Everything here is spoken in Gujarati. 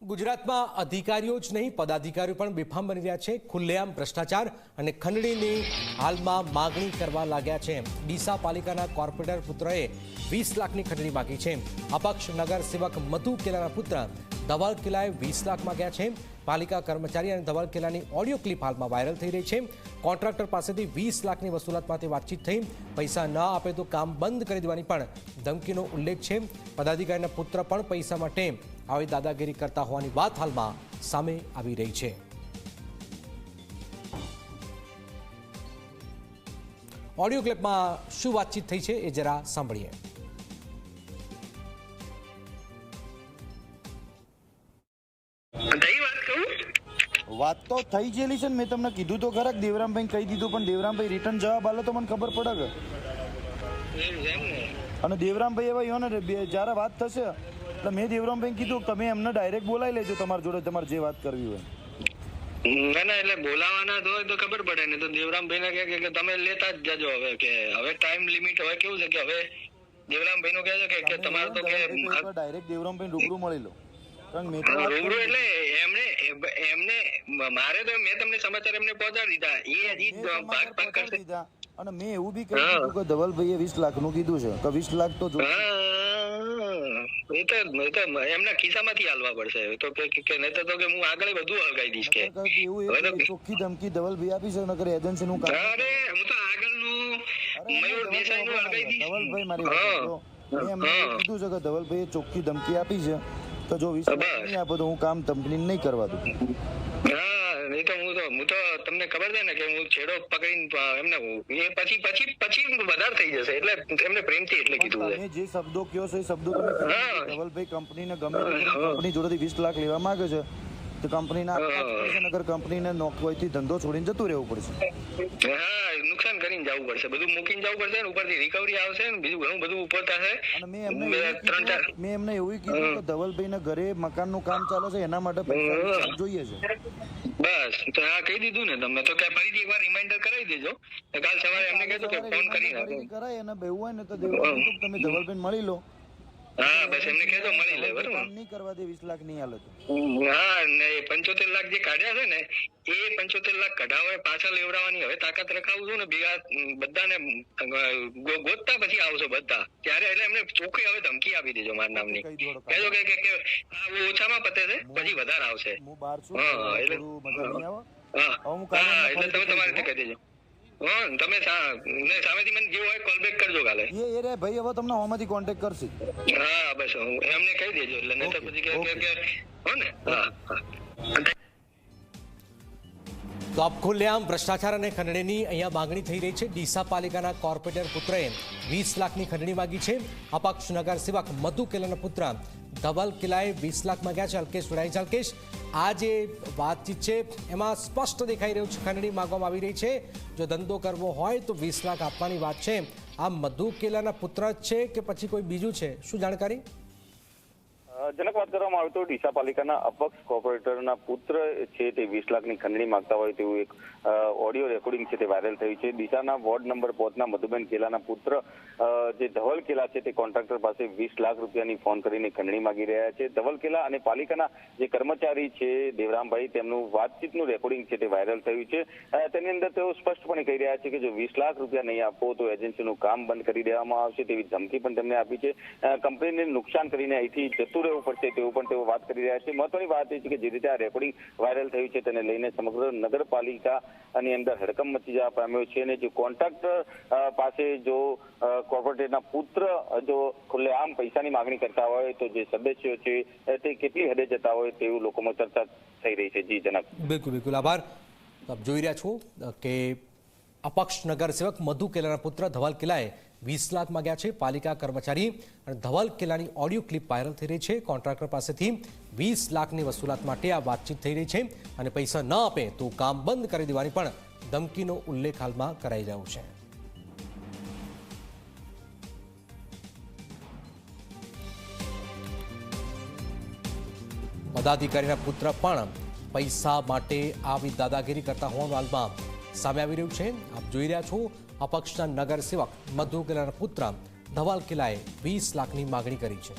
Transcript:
ગુજરાતમાં અધિકારીઓ જ નહીં પદાધિકારીઓ પણ બેફામ બની રહ્યા છે। ખુલ્લેઆમ ભ્રષ્ટાચાર અને ખંડણીની હાલમાં માગણી કરવા લાગ્યા છે। ડીસા પાલિકાના કોર્પોરેટર પુત્રએ 20 લાખની ખંડણી માગી છે। અપક્ષ નગર સેવક મધુ કેલાના પુત્ર ધવલ કેલાએ 20 લાખ માગ્યા છે। પાલિકા કર્મચારી અને ધવલ કેલાની ઓડિયો ક્લિપ હાલમાં વાયરલ થઈ રહી છે। કોન્ટ્રાક્ટર પાસેથી 20 લાખની વસૂલાત માટે વાતચીત થઈ। પૈસા ન આપે તો કામ બંધ કરી દેવાની પણ ધમકીનો ઉલ્લેખ છે। પદાધિકારીના પુત્ર પણ પૈસા માટે આવી દાદાગીરી કરતા હોવાની વાત હાલમાં સામે આવી રહી છે। ઓડિયો ક્લિપમાં શું વાતચીત થઈ છે એ જરા સાંભળીએ। વાત તો થઈ ગયેલી છે ને, મેં તમને કીધું તો ખરા દેવરામભાઈ કહી દીધું, પણ દેવરામભાઈ રિટર્ન જવાબ આલો તો મને ખબર પડે કે। અને દેવરામભાઈ એવા યો ને જ્યારે વાત થશે એટલે મેં દેવરામભાઈ કીધું તમે એમને ડાયરેક્ટ બોલાવી લેજો તમારી જોડે, તમારે જે વાત કરવી હોય। ના એટલે બોલાવાના હોય તો ખબર પડે ને, તો દેવરામભાઈ ને કે તમે લેતા જ જજો। હવે ટાઈમ લિમિટ હવે કેવું છે કે હવે દેવરામભાઈ નું કહે છે કે તમારે તો કે ડાયરેક્ટ દેવરામભાઈ રૂબરૂ મળી લો। રૂબરૂ એટલે એમને મારે તો મેં તમને સમાચાર એમને પહોંચાડી દીધા, એ હજી ભાગ કરશે। અને મેં એવું બી કહ્યું કે ધવલભાઈએ 20 લાખ નું કીધું છે કે 20 લાખ તો એ તો એમના ખિસ્સામાંથી હાલવા પડશે તો કે નહીં તો કે હું આગળ બધું હલગાઈ દઈશ કે ચોખ્ખી ધમકી ધવલભાઈ આપી છે નકર એજન્સી નું કામ। અરે હું તો આગળનું મયુર દેસાઈ નું હલગાઈ દઈશ। ધવલભાઈ મારી મેં એમને કીધું છે કે ધવલભાઈએ ચોખ્ખી ધમકી આપી છે તો જો 20 લાખ નહીં આપો તો હું કામ કંપની નહીં કરવા દઉં। નહીં તો હું તો તમને ખબર છે ને કે હું છેડો પકડીને એમને એ પછી વધારે થઈ જશે, એટલે એમને પ્રેમથી એટલે કીધું છે। તમે જે શબ્દો કહો છો એ શબ્દો તમે ધવલભાઈ કંપનીને ગમે કંપની જોડેથી 20 લાખ લેવા માંગે છે તો કંપનીના નગર કંપનીને નોકરીથી ધંધો છોડીને જતું રહેવું પડશે। નુકસાન કરીને જવું પડશે, બધું મૂકીને જવું પડશે ને ઉપરથી રિકવરી આવશે ને બીજું ઘણું બધું ઉપર થશે। અને મેં એમને એવું કીધું કે ધવલભાઈને ઘરે મકાનનું કામ ચાલે છે એના માટે પૈસા જોઈએ છે। બસ તો આ કહી દીધું ને તમે, તો કે ફરીથી એકવાર રિમાઇન્ડર કરાવી દેજો, કાલ સવારે એમને કહેજો કે ફોન કરીને કરાય અને બેવું હોય ને તો દેવરામભાઈ તમે ધવલભાઈને મળી લો। હા બસ એમને કહેજો મળી લે, બરોબર? નહીં કરવા દે 20 લાખ નહીં હાલે તો હા ને 75 લાખ જે કાઢ્યા છે ને એ 75 લાખ કઢાવે પાછા લેવડાવવાની હવે તાકાત રખાવું છું ને બધાને ગોતતા પછી આવશો બધા ત્યારે, એટલે એમને ચોખ્ખી હવે ધમકી આપી દેજો મારા નામની, કહેજો કે ઓછામાં પતે છે પછી વધારે આવશે। એટલે તમે તમારી રીતે કહી દેજો। તમે સામેથી મને જેવું હોય કોલ બેક કરજો કાલે। એ રે ભાઈ હવે તમને હોમાંથી કોન્ટેક્ટ કરશે। હા બસ એમને કહી દેજો એટલે નહીં તો પછી કે હો ને। હા તો આપ ખુલ્લેઆમ ભ્રષ્ટાચાર અને ખંડણીની અહીંયા માગણી થઈ રહી છે। ડીસા પાલિકાના કોર્પોરેટર પુત્રએ 20 લાખની ખંડણી માગી છે। અપક્ષ નગર સેવક મધુ કેલાના પુત્ર ધવલ કેલાએ 20 લાખ માગ્યા છે। અલ્કેશ વડાઈ છે। અલ્કેશ, આ જે વાતચીત છે એમાં સ્પષ્ટ દેખાઈ રહ્યું છે ખંડણી માગવામાં આવી રહી છે। જો ધંધો કરવો હોય તો 20 લાખ આપવાની વાત છે। આ મધુ કેલાના પુત્ર જ છે કે પછી કોઈ બીજું છે, શું જાણકારી? જનક વાત કરવામાં આવે તો ડીસા પાલિકાના અપક્ષ કોર્પોરેટરના પુત્ર છે તે 20 લાખની ખંડણી માંગતા હોય તેવું એક ઓડિયો રેકોર્ડિંગ છે તે વાયરલ થયું છે। ડીસાના વોર્ડ નંબર 5 ના મધુબેન કેલાના પુત્ર જે ધવલ કેલા છે તે કોન્ટ્રાક્ટર પાસે 20 લાખ રૂપિયાની ફોન કરીને ખંડણી માંગી રહ્યા છે। ધવલ કેલા અને પાલિકાના જે કર્મચારી છે દેવરામભાઈ તેમનું વાતચીતનું રેકોર્ડિંગ છે તે વાયરલ થયું છે। તેની અંદર તેઓ સ્પષ્ટપણે કહી રહ્યા છે કે જો 20 લાખ રૂપિયા નહીં આપો તો એજન્સીનું કામ બંધ કરી દેવામાં આવશે તેવી ધમકી પણ તેમને આપી છે। કંપનીને નુકસાન કરીને અહીંથી જતું રહેવું પડશે તેવું પણ તેઓ વાત કરી રહ્યા છે। મહત્વની વાત એ છે કે જે રીતે આ રેકોર્ડિંગ વાયરલ થયું છે તેને લઈને સમગ્ર નગરપાલિકા ની અંદર હડકંપ મચી જવા પામ્યો છે। અને જે કોન્ટ્રાક્ટર પાસે જો કોર્પોરેટરના પુત્ર જો ખુલ્લેઆમ પૈસાની માંગણી કરતા હોય તો જે સદસ્યો છે તે કેટલી હદે જતા હોય તેવું લોકોમાં ચર્ચા થઈ રહી છે। જી જનક, બિલકુલ આભાર। આપ જોઈ રહ્યા છો કે અપક્ષ નગર સેવક મધુ કેલાના પુત્ર ધવલ કેલાએ 20 લાખ માગ્યા છે। પાલિકા કર્મચારી અને ધવલ કેલાની ઓડિયો ક્લિપ વાયરલ થઈ રહી છે। કોન્ટ્રાક્ટર પાસેથી 20 લાખની વસૂલાત માટે આ વાતચીત થઈ રહી છે અને પૈસા ન આપે તો કામ બંધ કરી દેવાની પણ ધમકીનો ઉલ્લેખ હાલમાં કરાઈ રહ્યો છે। પદાધિકારીના પુત્ર પણ પૈસા માટે આવી દાદાગીરી કરતા હોવાનું હાલમાં સામે આવી રહ્યું છે। આપ જોઈ રહ્યા છો અપક્ષના નગર સેવક મધુ કેલાના પુત્ર ધવલ કેલાએ 20 લાખની માગણી કરી છે।